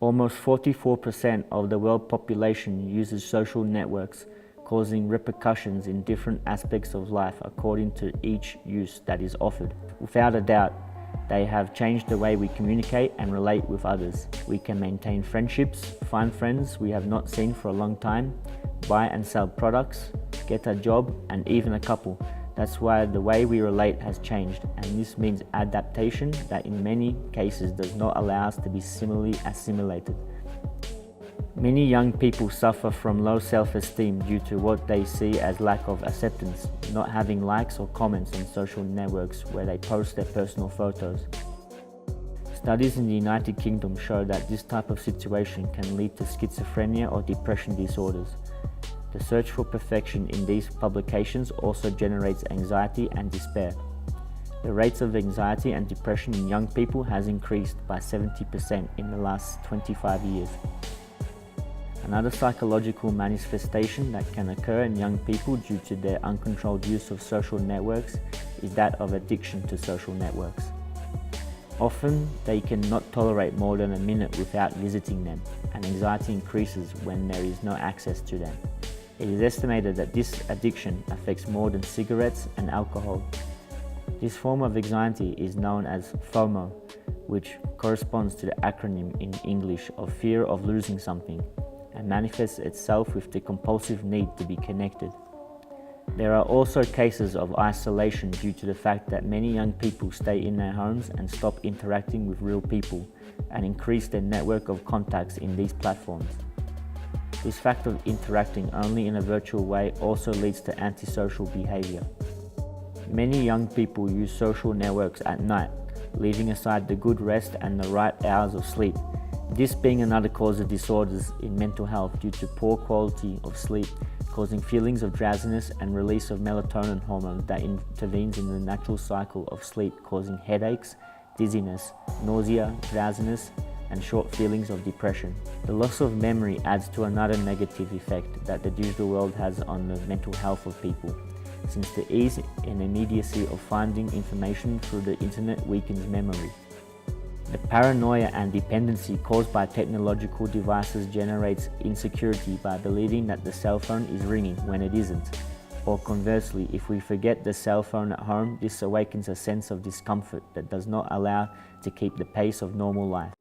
Almost 44% of the world population uses social networks, causing repercussions in different aspects of life according to each use that is offered. Without a doubt, they have changed the way we communicate and relate with others. We can maintain friendships, find friends we have not seen for a long time, buy and sell products, get a job, and even a couple. That's why the way we relate has changed, and this means adaptation that in many cases does not allow us to be similarly assimilated. Many young people suffer from low self-esteem due to what they see as lack of acceptance, not having likes or comments on social networks where they post their personal photos. Studies in the United Kingdom show that this type of situation can lead to schizophrenia or depression disorders. The search for perfection in these publications also generates anxiety and despair. The rates of anxiety and depression in young people has increased by 70% in the last 25 years. Another psychological manifestation that can occur in young people due to their uncontrolled use of social networks is that of addiction to social networks. Often, they cannot tolerate more than a minute without visiting them, and anxiety increases when there is no access to them. It is estimated that this addiction affects more than cigarettes and alcohol. This form of anxiety is known as FOMO, which corresponds to the acronym in English of fear of losing something, and manifests itself with the compulsive need to be connected. There are also cases of isolation due to the fact that many young people stay in their homes and stop interacting with real people and increase their network of contacts in these platforms. This fact of interacting only in a virtual way also leads to antisocial behavior. Many young people use social networks at night, leaving aside the good rest and the right hours of sleep. This being another cause of disorders in mental health due to poor quality of sleep, causing feelings of drowsiness and release of melatonin hormone that intervenes in the natural cycle of sleep, causing headaches, dizziness, nausea, drowsiness, and short feelings of depression. The loss of memory adds to another negative effect that the digital world has on the mental health of people, since the ease and immediacy of finding information through the internet weakens memory. The paranoia and dependency caused by technological devices generates insecurity by believing that the cell phone is ringing when it isn't. Or conversely, if we forget the cell phone at home, this awakens a sense of discomfort that does not allow to keep the pace of normal life.